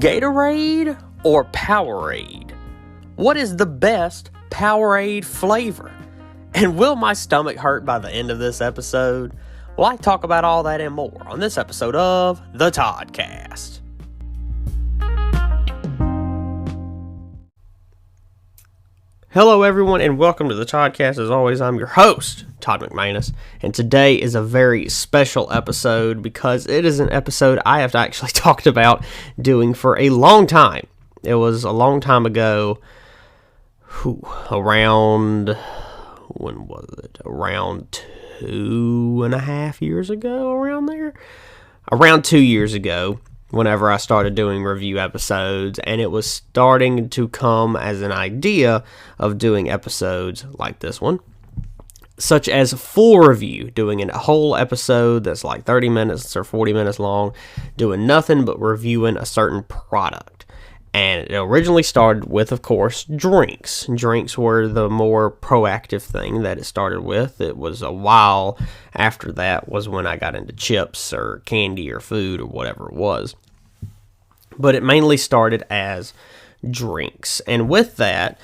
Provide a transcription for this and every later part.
Gatorade or Powerade? What is the best Powerade flavor? And will my stomach hurt by the end of this episode? Well, I talk about all that and more on this episode of the Toddcast. Hello everyone and welcome to the Toddcast. As always, I'm your host, Todd McManus, and today is a very special episode because it is an episode I have actually talked about doing for a long time. It was a long time ago, around 2.5 years ago, around there? Around 2 years ago, whenever I started doing review episodes, and it was starting to come as an idea of doing episodes like this one, such as full review, doing a whole episode that's like 30 minutes or 40 minutes long, doing nothing but reviewing a certain product. And it originally started with, of course, drinks. Drinks were the more proactive thing that it started with. It was a while after that was when I got into chips or candy or food or whatever it was. But it mainly started as drinks. And with that,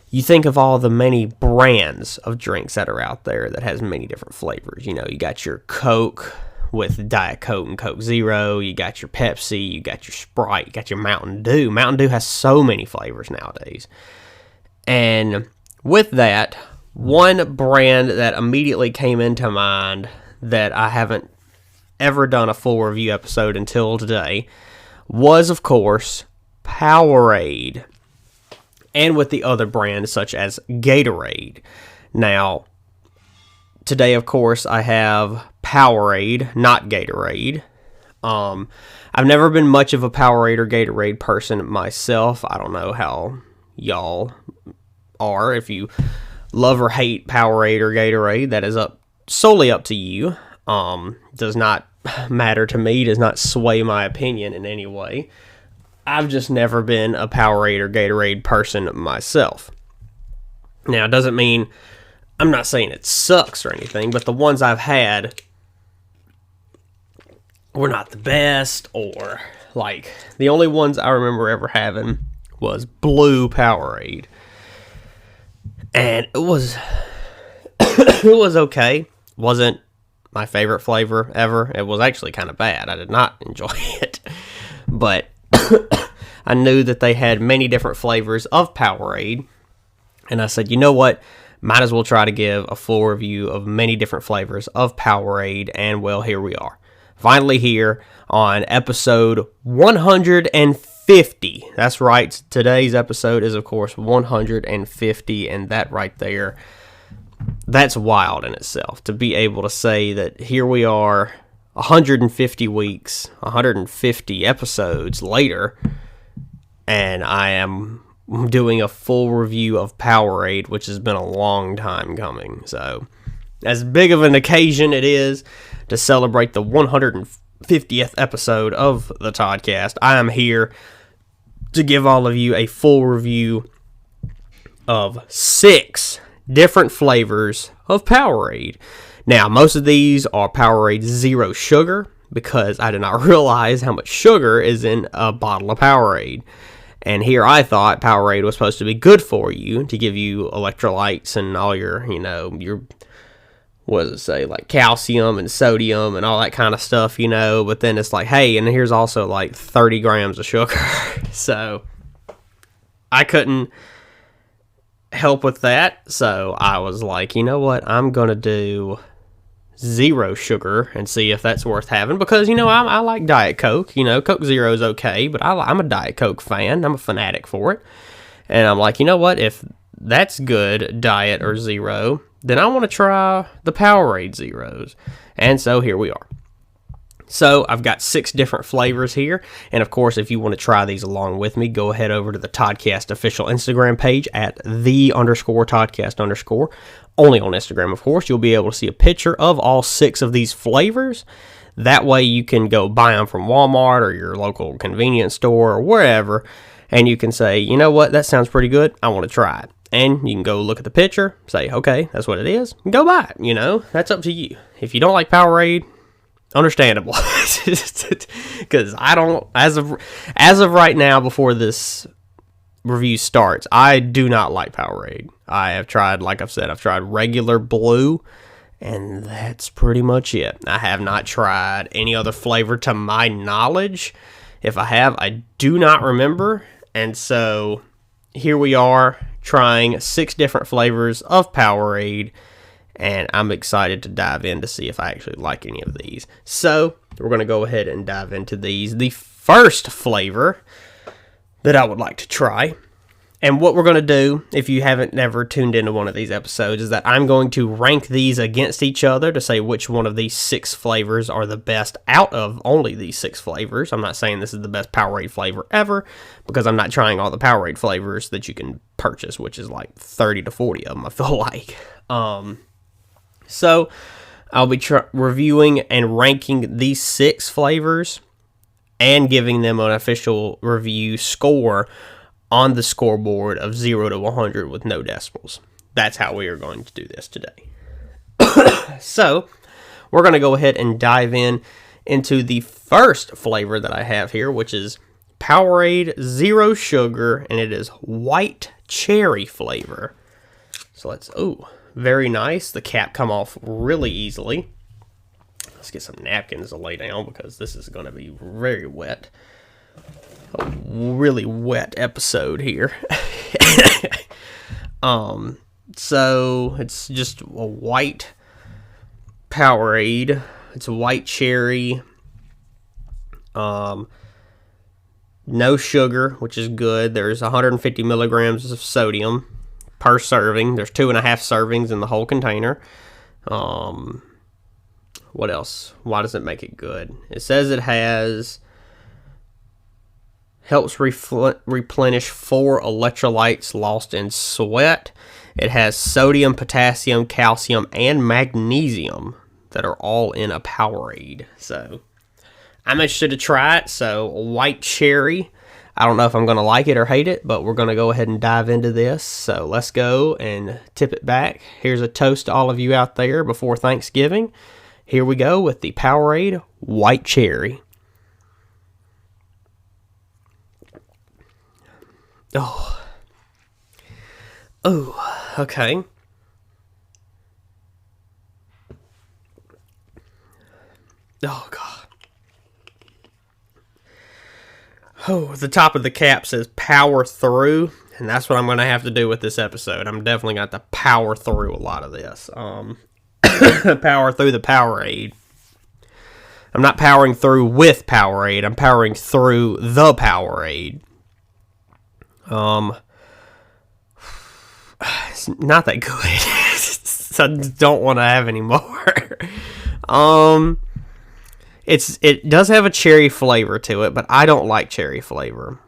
you think of all the many brands of drinks that are out there that has many different flavors. You know, you got your Coke with Diet Coke and Coke Zero. You got your Pepsi. You got your Sprite. You got your Mountain Dew. Mountain Dew has so many flavors nowadays. And with that, one brand that immediately came into mind that I haven't ever done a full review episode until today was, of course, Powerade. And with the other brands such as Gatorade. Now, today, of course, I have Powerade, not Gatorade. I've never been much of a Powerade or Gatorade person myself. I don't know how y'all are. If you love or hate Powerade or Gatorade, that is solely up to you. Does not matter to me, does not sway my opinion in any way. I've just never been a Powerade or Gatorade person myself. Now, it doesn't mean, I'm not saying it sucks or anything, but the ones I've had were not the best, or, like, the only ones I remember ever having was blue Powerade. And it was, it was okay. Wasn't my favorite flavor ever. It was actually kind of bad. I did not enjoy it. But I knew that they had many different flavors of Powerade. And I said, you know what? Might as well try to give a full review of many different flavors of Powerade. And, well, here we are. Finally here on episode 150. That's right. Today's episode is, of course, 150. And that right there, that's wild in itself. To be able to say that here we are 150 weeks, 150 episodes later, and I am doing a full review of Powerade, which has been a long time coming. So, as big of an occasion it is to celebrate the 150th episode of the Toddcast, I am here to give all of you a full review of 6 different flavors of Powerade. Now, most of these are Powerade Zero Sugar, because I did not realize how much sugar is in a bottle of Powerade. And here I thought Powerade was supposed to be good for you, to give you electrolytes and all your, what does it say, like calcium and sodium and all that kind of stuff, but then it's like, hey, and here's also like 30 grams of sugar. So, I couldn't help with that, so I was like, you know what, I'm gonna do zero sugar and see if that's worth having, because I like Diet Coke. Coke Zero is okay, but I'm a Diet Coke fan. I'm a fanatic for it, and I'm like, you know what, if that's good, Diet or Zero, then I want to try the Powerade Zeros. And so here we are. So, I've got 6 different flavors here, and of course, if you want to try these along with me, go ahead over to the Toddcast official Instagram page at _Toddcast_. Only on Instagram, of course. You'll be able to see a picture of all 6 of these flavors. That way, you can go buy them from Walmart or your local convenience store or wherever, and you can say, you know what, that sounds pretty good, I want to try it. And you can go look at the picture, say, okay, that's what it is, and go buy it, That's up to you. If you don't like Powerade, understandable. Because I don't, as of right now, before this review starts, I do not like Powerade. I have tried, like I've said, I've tried regular blue, and that's pretty much it. I have not tried any other flavor to my knowledge. If I have, I do not remember. And so here we are trying 6 different flavors of Powerade, and I'm excited to dive in to see if I actually like any of these. So we're going to go ahead and dive into these. The first flavor that I would like to try, and what we're going to do, if you haven't never tuned into one of these episodes, is that I'm going to rank these against each other to say which one of these 6 flavors are the best out of only these 6 flavors. I'm not saying this is the best Powerade flavor ever, because I'm not trying all the Powerade flavors that you can purchase, which is like 30 to 40 of them, I feel like. So I'll be reviewing and ranking these 6 flavors and giving them an official review score on the scoreboard of 0 to 100 with no decimals. That's how we are going to do this today. So we're going to go ahead and dive into the first flavor that I have here, which is Powerade Zero Sugar, and it is white cherry flavor. So let's, very nice. The cap come off really easily. Let's get some napkins to lay down because this is going to be very wet. A really wet episode here. So it's just a white Powerade. It's a white cherry. No sugar, which is good. There's 150 milligrams of sodium per serving. There's 2.5 servings in the whole container. What else? Why does it make it good? It says it helps replenish 4 electrolytes lost in sweat. It has sodium, potassium, calcium, and magnesium that are all in a Powerade. So I'm interested to try it. So white cherry. I don't know if I'm going to like it or hate it, but we're going to go ahead and dive into this. So let's go and tip it back. Here's a toast to all of you out there before Thanksgiving. Here we go with the Powerade white cherry. Oh, okay. Oh, God. Oh, the top of the cap says power through, and that's what I'm going to have to do with this episode. I'm definitely going to have to power through a lot of this. Power through the Powerade. I'm not powering through with Powerade. I'm powering through the Powerade. It's not that good. So I don't want to have any more. It does have a cherry flavor to it, but I don't like cherry flavor.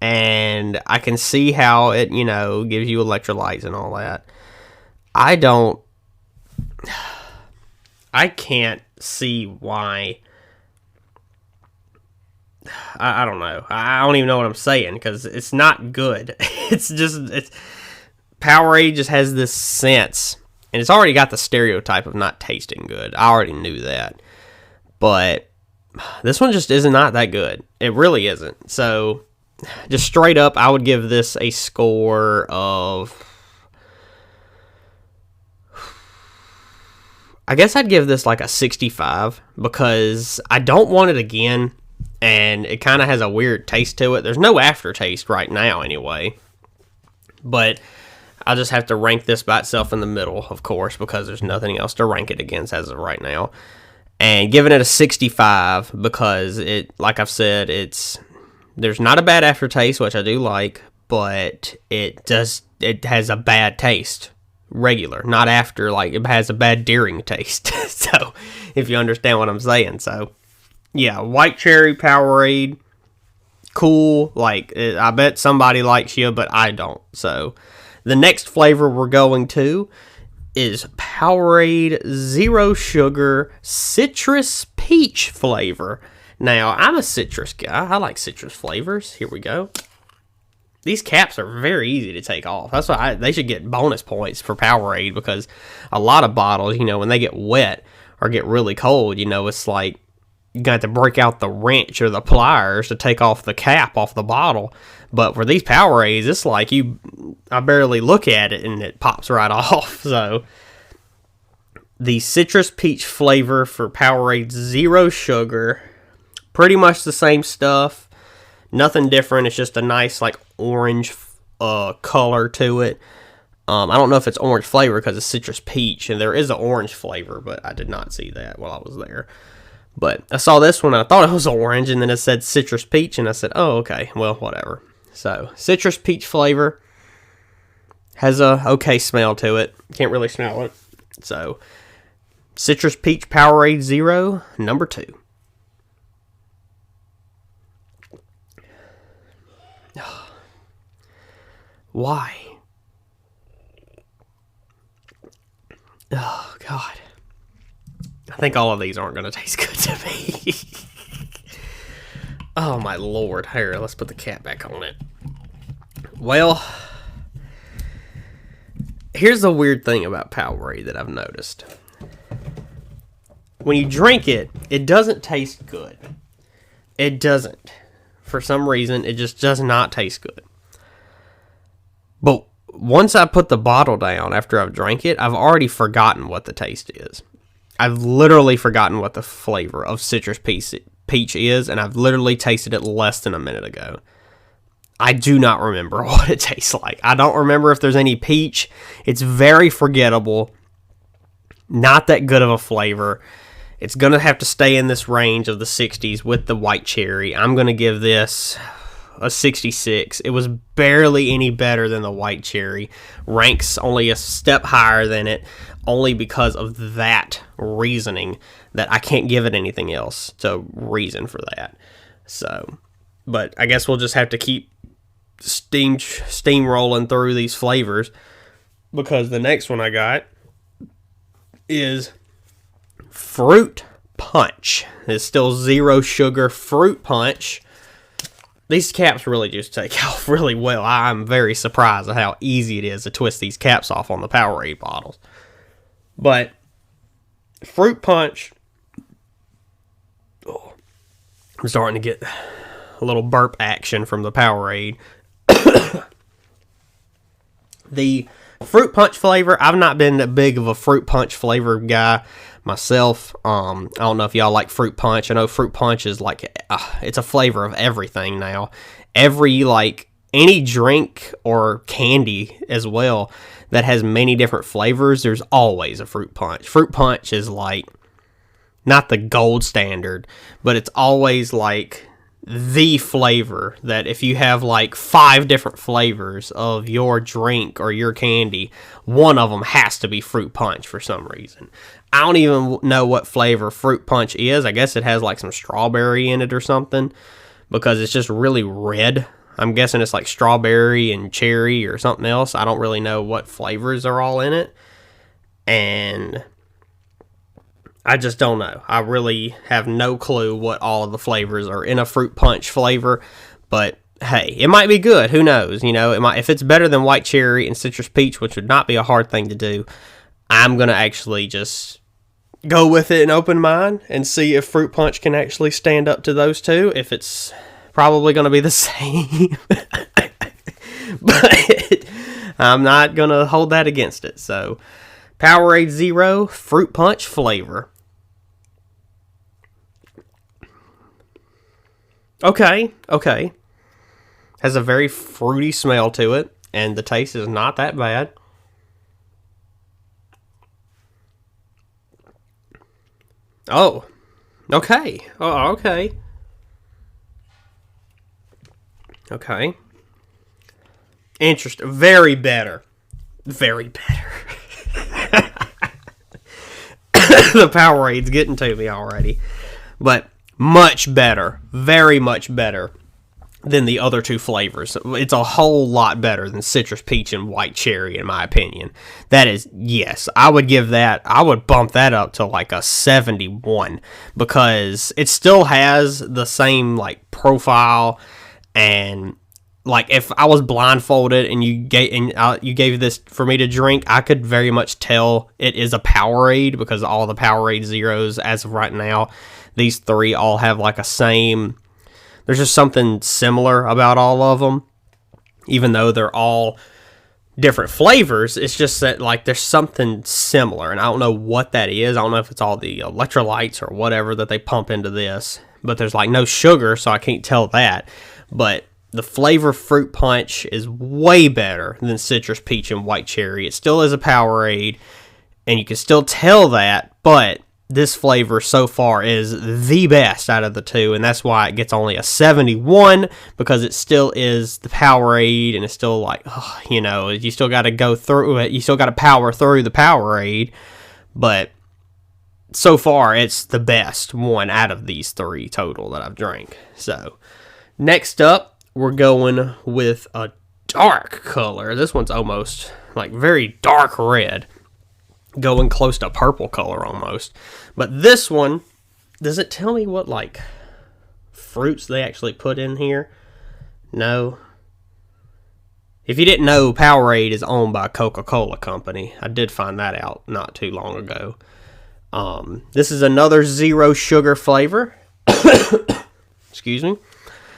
And I can see how it, gives you electrolytes and all that. I can't see why. I don't know. I don't even know what I'm saying because it's not good. Powerade just has this sense, and it's already got the stereotype of not tasting good. I already knew that. But this one just isn't not that good. It really isn't. So, just straight up, I would give this a score of... I guess I'd give this like a 65 because I don't want it again, and it kind of has a weird taste to it. There's no aftertaste right now anyway, but I'll just have to rank this by itself in the middle, of course, because there's nothing else to rank it against as of right now. And giving it a 65 because like I've said, there's not a bad aftertaste, which I do like, but it has a bad taste. Regular, not after, like it has a bad deering taste. So, if you understand what I'm saying. So, yeah, white cherry Powerade, cool. Like, I bet somebody likes you, but I don't. So, the next flavor we're going to is Powerade Zero Sugar Citrus Peach flavor. Now, I'm a citrus guy. I like citrus flavors. Here we go. These caps are very easy to take off. That's why they should get bonus points for Powerade because a lot of bottles, when they get wet or get really cold, it's like you got to break out the wrench or the pliers to take off the cap off the bottle. But for these Powerades, it's like I barely look at it and it pops right off. So the citrus peach flavor for Powerade, 0 sugar, pretty much the same stuff, nothing different. It's just a nice like orange color to it. I don't know if it's orange flavor because it's citrus peach, and there is an orange flavor, but I did not see that while I was there. But I saw this one, and I thought it was orange, and then it said citrus peach, and I said, oh, okay, well, whatever. So, citrus peach flavor, has a okay smell to it. Can't really smell it. So, citrus peach Powerade 0, number 2. Why? Oh, God. I think all of these aren't going to taste good to me. Oh, my Lord. Here, let's put the cap back on it. Well, here's the weird thing about Powerade that I've noticed. When you drink it, it doesn't taste good. It doesn't. For some reason, it just does not taste good. But once I put the bottle down after I've drank it, I've already forgotten what the taste is. I've literally forgotten what the flavor of citrus peach is, and I've literally tasted it less than a minute ago. I do not remember what it tastes like. I don't remember if there's any peach. It's very forgettable. Not that good of a flavor. It's going to have to stay in this range of the 60s with the white cherry. I'm going to give this a 66. It was barely any better than the white cherry. Ranks only a step higher than it, only because of that reasoning that I can't give it anything else. So, reason for that. So, but I guess we'll just have to keep steamrolling through these flavors, because the next one I got is fruit punch. It's still 0 sugar fruit punch. These caps really just take off really well. I'm very surprised at how easy it is to twist these caps off on the Powerade bottles. But fruit punch, I'm starting to get a little burp action from the Powerade. The fruit punch flavor, I've not been that big of a fruit punch flavor guy myself. I don't know if y'all like fruit punch. I know fruit punch is like, it's a flavor of everything now. Any drink or candy as well that has many different flavors, there's always a fruit punch. Fruit punch is like, not the gold standard, but it's always like the flavor that if you have like 5 different flavors of your drink or your candy, one of them has to be fruit punch for some reason. I don't even know what flavor fruit punch is. I guess it has like some strawberry in it or something, because it's just really red. I'm guessing it's like strawberry and cherry or something else. I don't really know what flavors are all in it, and I just don't know. I really have no clue what all of the flavors are in a fruit punch flavor, but hey, it might be good. Who knows? You know, if it's better than white cherry and citrus peach, which would not be a hard thing to do, I'm going to actually just go with it in open mind and see if fruit punch can actually stand up to those two. If it's probably going to be the same, but I'm not going to hold that against it. So, Powerade 0 fruit punch flavor. Okay. Has a very fruity smell to it, and the taste is not that bad. Oh, okay. Oh, okay. Okay. Interesting. Very better. The Powerade's getting to me already. But much better. Very much better than the other two flavors. It's a whole lot better than citrus peach and white cherry, in my opinion. That is, yes, I would bump that up to like a 71, because it still has the same like profile and like if I was blindfolded and you gave this for me to drink, I could very much tell it is a Powerade, because all the Powerade Zeros as of right now, these three all have like a same. There's just something similar about all of them, even though they're all different flavors. It's just that like there's something similar, and I don't know what that is. I don't know if it's all the electrolytes or whatever that they pump into this, but there's like no sugar, so I can't tell that. But the flavor fruit punch is way better than citrus peach and white cherry. It still is a Powerade, and you can still tell that, but this flavor so far is the best out of the two, and that's why it gets only a 71, because it still is the Powerade, and it's still like, you still got to go through it. You still got to power through the Powerade, but so far it's the best one out of these three total that I've drank. So next up, we're going with a dark color. This one's almost like very dark red, going close to purple color almost. But this one, does it tell me what like fruits they actually put in here? No. If you didn't know, Powerade is owned by Coca-Cola Company. I did find that out not too long ago. This is another zero sugar flavor. Excuse me.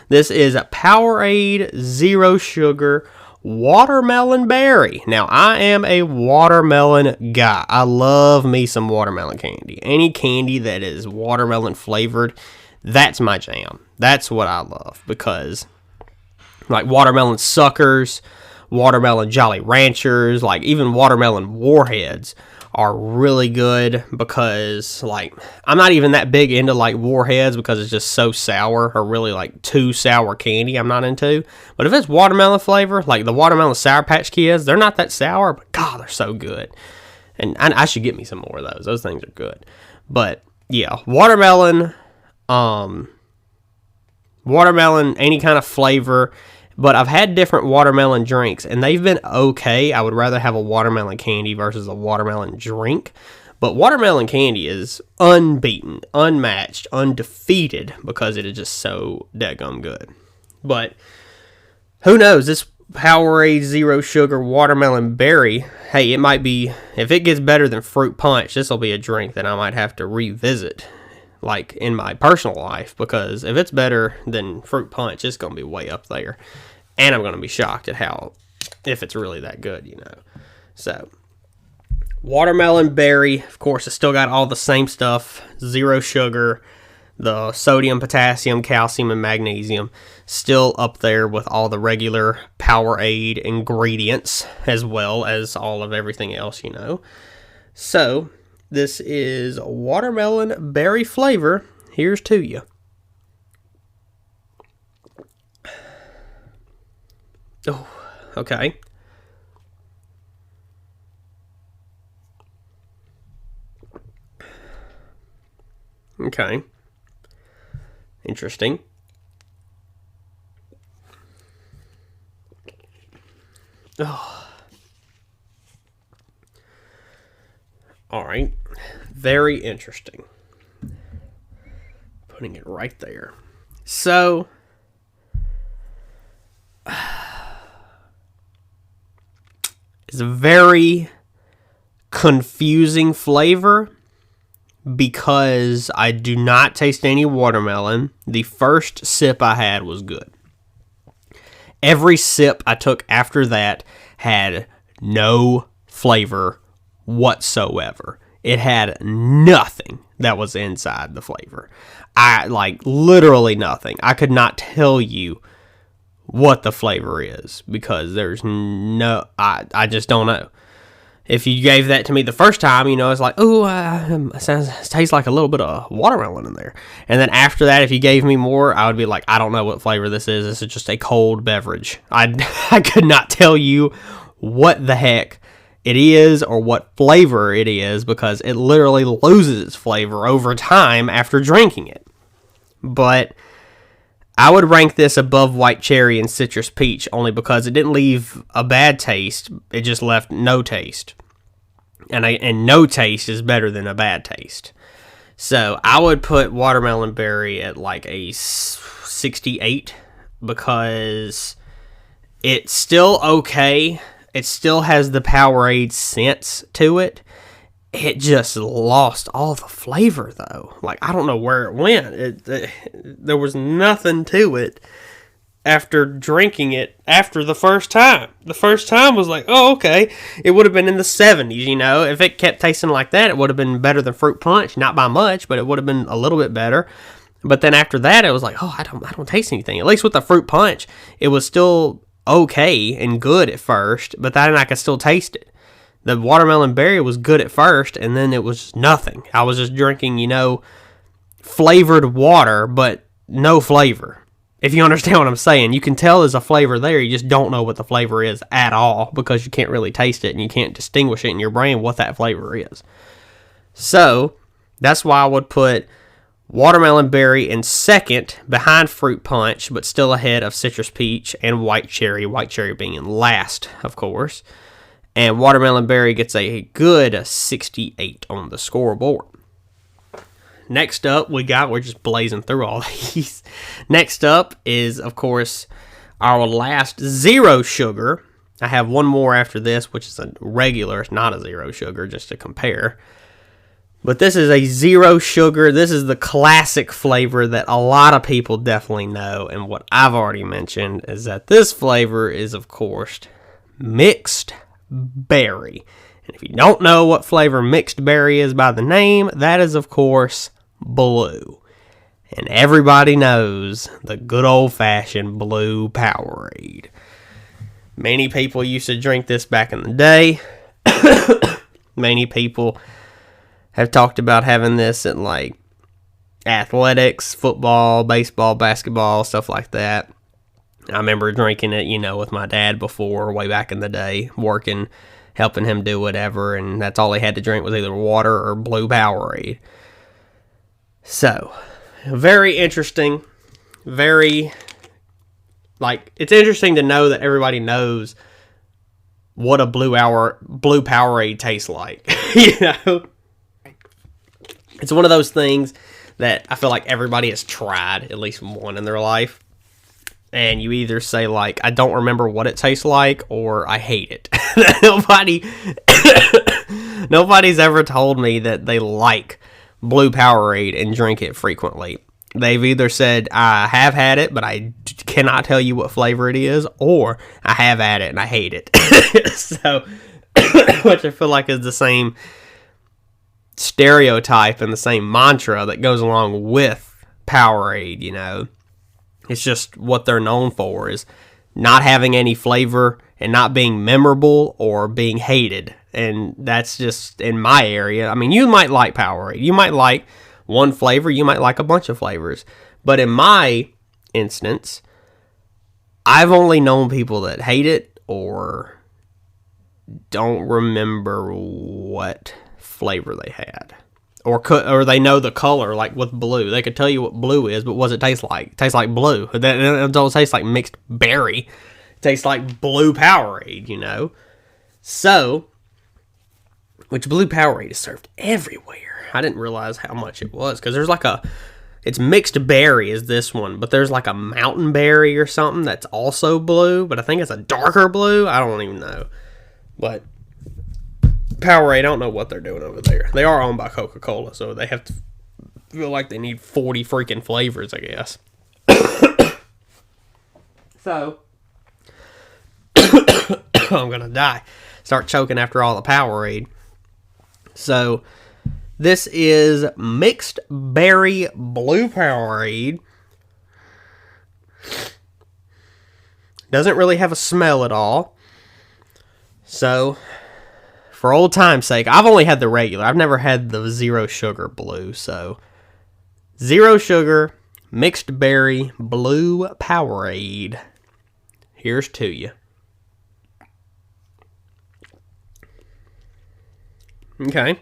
This is a Powerade Zero Sugar Watermelon Berry. Now, I am a watermelon guy. I love me some watermelon candy. Any candy that is watermelon flavored, that's my jam. That's what I love, because like watermelon suckers, watermelon Jolly Ranchers, like even watermelon Warheads are really good, because like I'm not even that big into like Warheads because it's just so sour, or really like too sour candy I'm not into. But if it's watermelon flavor, like the watermelon Sour Patch Kids, they're not that sour, but God, they're so good. And I should get me some more of those. Those things are good. But yeah, watermelon, any kind of flavor. But I've had different watermelon drinks, and they've been okay. I would rather have a watermelon candy versus a watermelon drink. But watermelon candy is unbeaten, unmatched, undefeated, because it is just so daggum good. But who knows? This Powerade Zero Sugar Watermelon Berry, hey, it might be, if it gets better than Fruit Punch, this will be a drink that I might have to revisit, like in my personal life, because if it's better than Fruit Punch, it's going to be way up there. And I'm going to be shocked at if it's really that good, So, watermelon berry, of course, it's still got all the same stuff, zero sugar, the sodium, potassium, calcium, and magnesium, still up there with all the regular Powerade ingredients, as well as all of everything else, So, this is watermelon berry flavor. Here's to you. Oh, okay. Okay. Interesting. Oh. All right. Very interesting. Putting it right there. So, it's a very confusing flavor because I do not taste any watermelon. The first sip I had was good. Every sip I took after that had no flavor whatsoever. It had nothing that was inside the flavor. Literally nothing. I could not tell you what the flavor is because there's I just don't know. If you gave that to me the first time, it's like, it tastes like a little bit of watermelon in there. And then after that, if you gave me more, I would be like, I don't know what flavor this is. This is just a cold beverage. I could not tell you what the heck it is or what flavor it is because it literally loses its flavor over time after drinking it. But I would rank this above white cherry and citrus peach only because it didn't leave a bad taste. It just left no taste. And no taste is better than a bad taste. So I would put watermelon berry at like a 68 because It's still okay. It still has the Powerade sense to it. It just lost all the flavor, though. Like, I don't know where it went. There was nothing to it after drinking it after the first time. The first time was like, oh, okay. It would have been in the 70s, you know. If it kept tasting like that, it would have been better than Fruit Punch. Not by much, but it would have been a little bit better. But then after that, it was like, oh, I don't taste anything. At least with the Fruit Punch, it was still okay and good at first, but then I could still taste it. The watermelon berry was good at first, and then it was nothing. I was just drinking, you know, flavored water, but no flavor. If you understand what I'm saying, you can tell there's a flavor there. You just don't know what the flavor is at all because you can't really taste it and you can't distinguish it in your brain what that flavor is. So that's why I would put watermelon berry in second behind Fruit Punch, but still ahead of citrus peach and white cherry being in last, of course. And watermelon berry gets a good 68 on the scoreboard. Next up, we're just blazing through all these. Next up is, of course, our last zero sugar. I have one more after this, which is a regular. It's not a zero sugar, just to compare. But this is a zero sugar. This is the classic flavor that a lot of people definitely know. And what I've already mentioned is that this flavor is, of course, mixed berry. And if you don't know what flavor mixed berry is by the name, that is, of course, blue. And everybody knows the good old-fashioned blue Powerade. Many people used to drink this back in the day. Many people have talked about having this in, like, athletics, football, baseball, basketball, stuff like that. I remember drinking it, you know, with my dad before, way back in the day, working, helping him do whatever, and that's all he had to drink was either water or blue Powerade. So, very interesting, very, like, it's interesting to know that everybody knows what a blue Powerade tastes like, you know? It's one of those things that I feel like everybody has tried at least one in their life. And you either say, like, I don't remember what it tastes like, or I hate it. Nobody's ever told me that they like blue Powerade and drink it frequently. They've either said, I have had it, but I cannot tell you what flavor it is, or I have had it and I hate it. So, which I feel like is the same stereotype and the same mantra that goes along with Powerade, you know. It's just what they're known for is not having any flavor and not being memorable or being hated. And that's just in my area. I mean, you might like Powerade. You might like one flavor. You might like a bunch of flavors. But in my instance, I've only known people that hate it or don't remember what flavor they had. Or they know the color, like with blue. They could tell you what blue is, but what does it taste like? It tastes like blue. It don't taste like mixed berry. It tastes like blue Powerade, you know? So, which blue Powerade is served everywhere. I didn't realize how much it was, because there's like it's mixed berry is this one, but there's like a mountain berry or something that's also blue, but I think it's a darker blue. I don't even know. But Powerade, I don't know what they're doing over there. They are owned by Coca-Cola, so they have to feel like they need 40 freaking flavors, I guess. So, I'm going to die. Start choking after all the Powerade. So, this is mixed berry blue Powerade. Doesn't really have a smell at all. So, for old time's sake, I've only had the regular. I've never had the zero sugar blue. So, zero sugar, mixed berry, blue Powerade. Here's to you. Okay.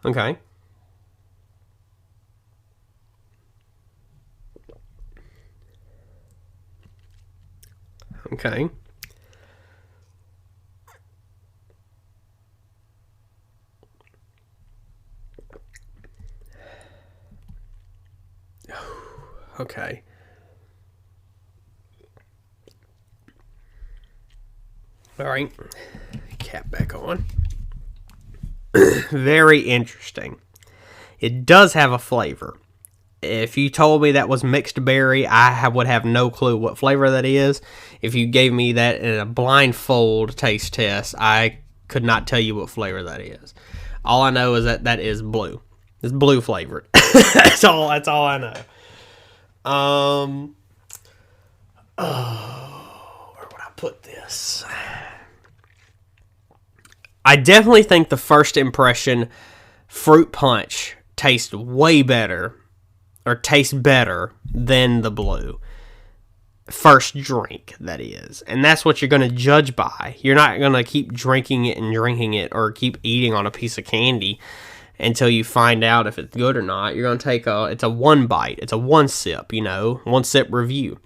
Okay. Okay. Okay. All right, cap back on. Very interesting. It does have a flavor. If you told me that was mixed berry, I would have no clue what flavor that is. If you gave me that in a blindfold taste test, I could not tell you what flavor that is. All I know is that is blue. It's blue flavored. That's all I know. Where would I put this? I definitely think the first impression, fruit punch, tastes way better, or tastes better than the blue. First drink, that is. And that's what you're going to judge by. You're not going to keep drinking it and drinking it, or keep eating on a piece of candy until you find out if it's good or not. You're going to take it's a one bite. It's a one sip, one sip review.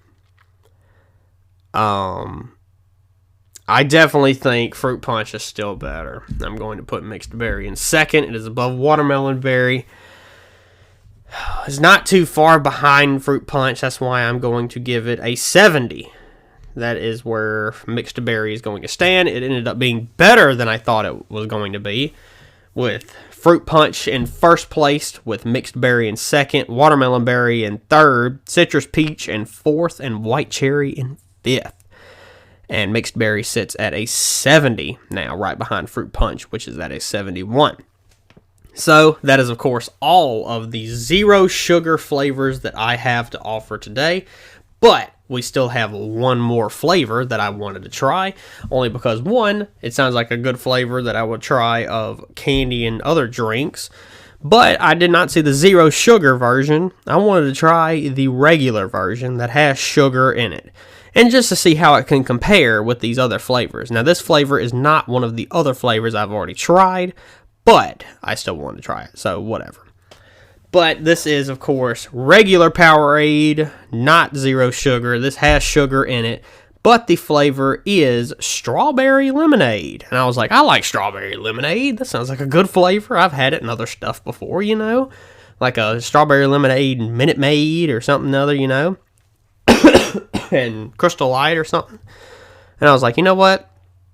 I definitely think fruit punch is still better. I'm going to put mixed berry in second. It is above watermelon berry. It's not too far behind fruit punch. That's why I'm going to give it a 70. That is where mixed berry is going to stand. It ended up being better than I thought it was going to be, with fruit punch in first place, with mixed berry in second, watermelon berry in third, citrus peach in fourth, and white cherry in fifth. And mixed berry sits at a 70 now, right behind fruit punch, which is at a 71. So that is, of course, all of the zero sugar flavors that I have to offer today. But we still have one more flavor that I wanted to try, only because, one, it sounds like a good flavor that I would try of candy and other drinks. But I did not see the zero sugar version. I wanted to try the regular version that has sugar in it, and just to see how it can compare with these other flavors. Now, this flavor is not one of the other flavors I've already tried, but I still want to try it, so whatever. But this is, of course, regular Powerade, not zero sugar. This has sugar in it, but the flavor is strawberry lemonade. And I was like, I like strawberry lemonade. That sounds like a good flavor. I've had it in other stuff before, like a strawberry lemonade Minute Maid or something other, and Crystal Light or something. And I was like, you know what?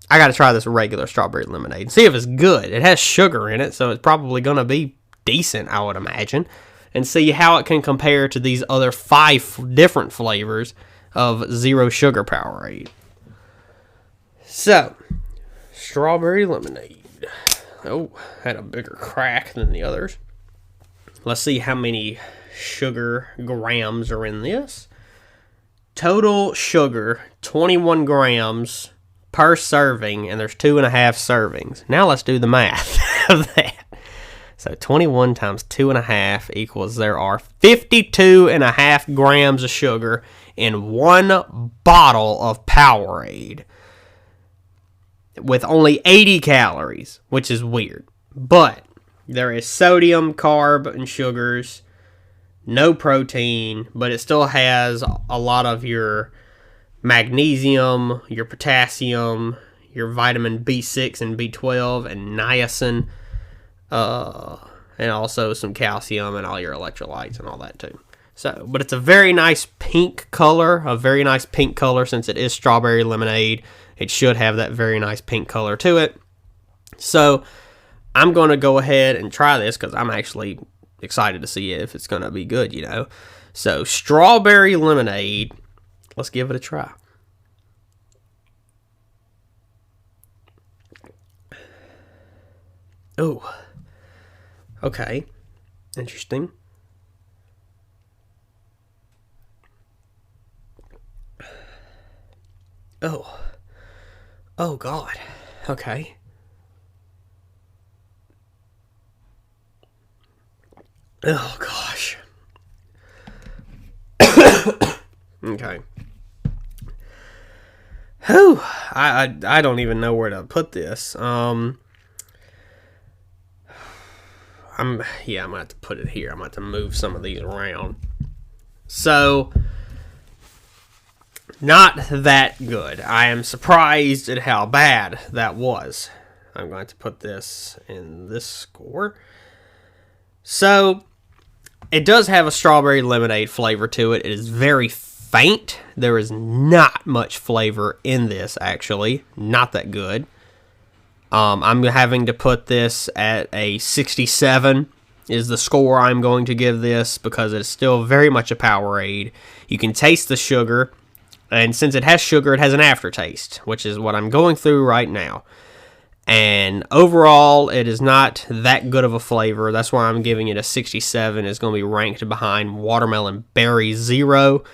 I got to try this regular strawberry lemonade and see if it's good. It has sugar in it, so it's probably going to be decent, I would imagine, and see how it can compare to these other 5 different flavors of zero sugar Powerade. So, strawberry lemonade. Oh, had a bigger crack than the others. Let's see how many sugar grams are in this. Total sugar, 21 grams per serving, and there's 2.5 servings. Now let's do the math of that. So 21 times 2.5 equals, there are 52.5 grams of sugar in one bottle of Powerade, with only 80 calories, which is weird. But there is sodium, carb, and sugars, no protein, but it still has a lot of your magnesium, your potassium, your vitamin B6 and B12, and niacin, and also some calcium and all your electrolytes and all that too. So, but it's a very nice pink color, since it is strawberry lemonade. It should have that very nice pink color to it. So, I'm going to go ahead and try this because I'm actually excited to see if it's going to be good, So, strawberry lemonade, let's give it a try. Oh, okay, interesting. Oh God, okay. Oh gosh. Okay. Whew. I don't even know where to put this. I'm gonna have to put it here. I'm gonna have to move some of these around. So, not that good. I am surprised at how bad that was. I'm going to put this in this score. So, it does have a strawberry lemonade flavor to it. It is very faint. There is not much flavor in this, actually. Not that good. I'm having to put this at a 67 is the score I'm going to give this, because it's still very much a Powerade. You can taste the sugar, and since it has sugar, it has an aftertaste, which is what I'm going through right now. And overall, it is not that good of a flavor. That's why I'm giving it a 67. It's going to be ranked behind Watermelon Berry Zero,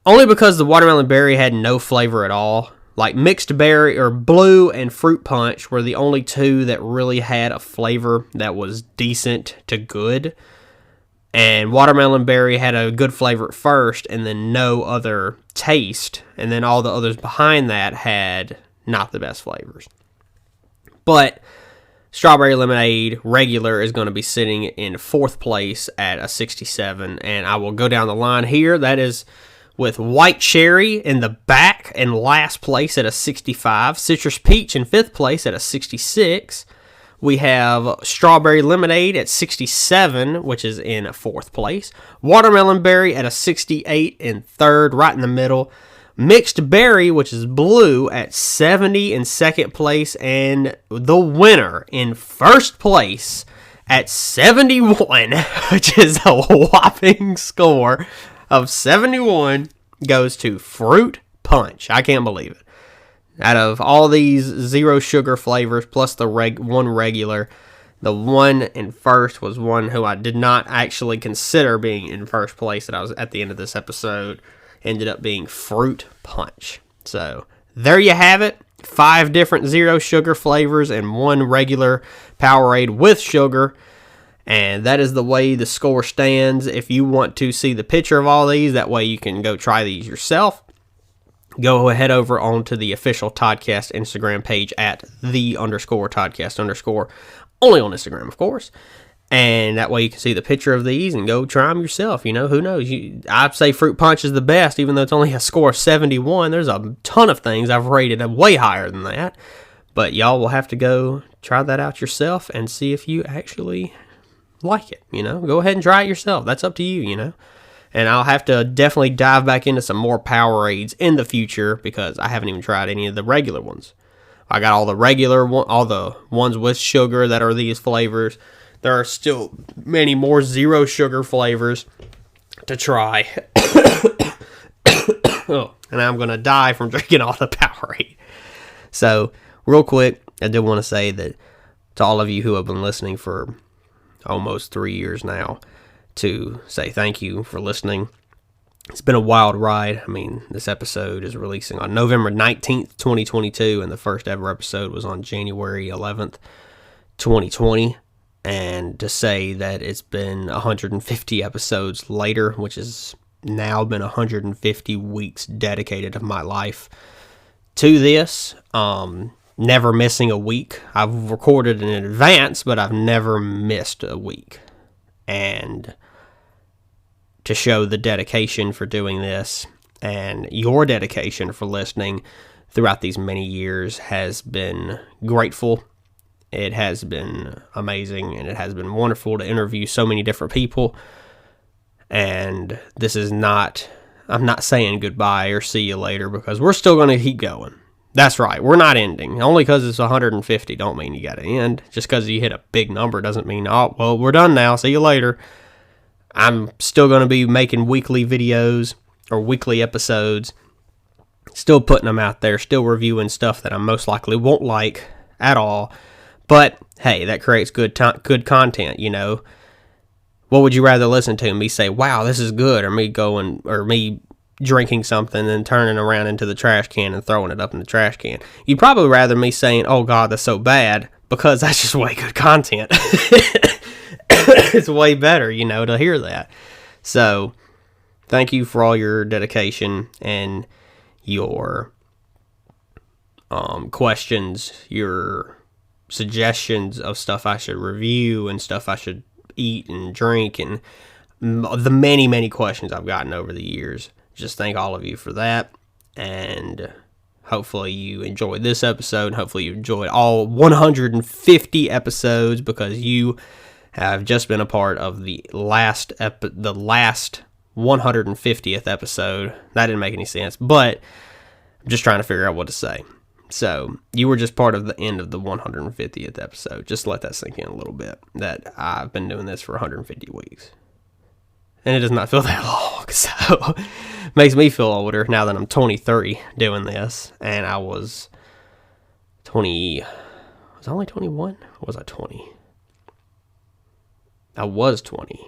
only because the Watermelon Berry had no flavor at all. Like Mixed Berry or Blue and Fruit Punch were the only two that really had a flavor that was decent to good. And Watermelon Berry had a good flavor at first and then no other taste. And then all the others behind that had not the best flavors. But Strawberry Lemonade Regular is going to be sitting in fourth place at a 67. And I will go down the line here. That is with White Cherry in the back in last place at a 65. Citrus Peach in fifth place at a 66. We have Strawberry Lemonade at 67, which is in fourth place. Watermelon Berry at a 68 in third, right in the middle. Mixed Berry, which is blue, at 70 in second place. And the winner in first place at 71, which is a whopping score of 71, goes to Fruit Punch. I can't believe it. Out of all these zero sugar flavors plus the one regular, the one in first was one who I did not actually consider being in first place that I was at the end of this episode. Ended up being Fruit Punch. So there you have it. 5 different zero sugar flavors and 1 regular Powerade with sugar. And that is the way the score stands. If you want to see the picture of all these, that way you can go try these yourself. Go ahead over onto the official Toddcast Instagram page at _Toddcast_. Only on Instagram, of course. And that way you can see the picture of these and go try them yourself. You know, who knows? I'd say Fruit Punch is the best, even though it's only a score of 71. There's a ton of things I've rated way higher than that. But y'all will have to go try that out yourself and see if you actually like it. You know, go ahead and try it yourself. That's up to you, you know. And I'll have to definitely dive back into some more Powerades in the future, because I haven't even tried any of the regular ones. I got all the regular all the ones with sugar that are these flavors. There are still many more zero sugar flavors to try. Oh, and I'm going to die from drinking all the Powerade. So, real quick, I do want to say that to all of you who have been listening for almost 3 years now, to say thank you for listening. It's been a wild ride. I mean, this episode is releasing on November 19th, 2022, and the first ever episode was on January 11th, 2020. And to say that it's been 150 episodes later, which has now been 150 weeks dedicated of my life to this, never missing a week. I've recorded in advance, but I've never missed a week. And to show the dedication for doing this and your dedication for listening throughout these many years has been grateful. It has been amazing, and it has been wonderful to interview so many different people. And this is not, I'm not saying goodbye or see you later, because we're still going to keep going. That's right, we're not ending. Only because it's 150 don't mean you got to end. Just because you hit a big number doesn't mean, oh, well, we're done now, see you later. I'm still going to be making weekly videos or weekly episodes. Still putting them out there, still reviewing stuff that I most likely won't like at all. But, hey, that creates good content, you know. What would you rather listen to? Me say, wow, this is good, or me drinking something and turning around into the trash can and throwing it up in the trash can? You'd probably rather me saying, oh, God, that's so bad, because that's just way good content. It's way better, you know, to hear that. So, thank you for all your dedication and your questions, your suggestions of stuff I should review and stuff I should eat and drink, and the many, many questions I've gotten over the years. Just thank all of you for that, and hopefully you enjoyed this episode. Hopefully you enjoyed all 150 episodes, because you have just been a part of the last 150th episode. That didn't make any sense, but I'm just trying to figure out what to say. So, you were just part of the end of the 150th episode. Just let that sink in a little bit, that I've been doing this for 150 weeks. And it does not feel that long, so makes me feel older now that I'm 23 doing this. And I was 20, was I only 21? Or was I 20? I was 20.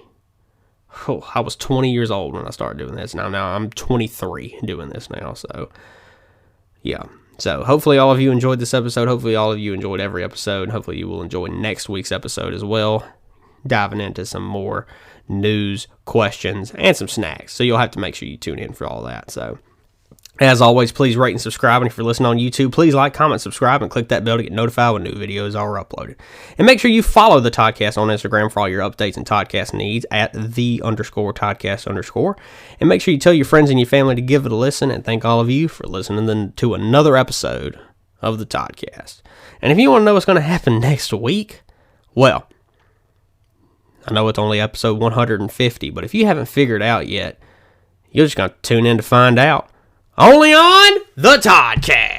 Oh, I was 20 years old when I started doing this. Now I'm 23 doing this now, so yeah. So hopefully all of you enjoyed this episode. Hopefully all of you enjoyed every episode. Hopefully you will enjoy next week's episode as well, diving into some more news, questions, and some snacks. So you'll have to make sure you tune in for all that. So as always, please rate and subscribe. And if you're listening on YouTube, please like, comment, subscribe, and click that bell to get notified when new videos are uploaded. And make sure you follow the Toddcast on Instagram for all your updates and Toddcast needs at @the_Toddcast_. And make sure you tell your friends and your family to give it a listen. And thank all of you for listening to another episode of the Toddcast. And if you want to know what's going to happen next week, well, I know it's only episode 150, but if you haven't figured out yet, you're just going to tune in to find out. Only on the Toddcast.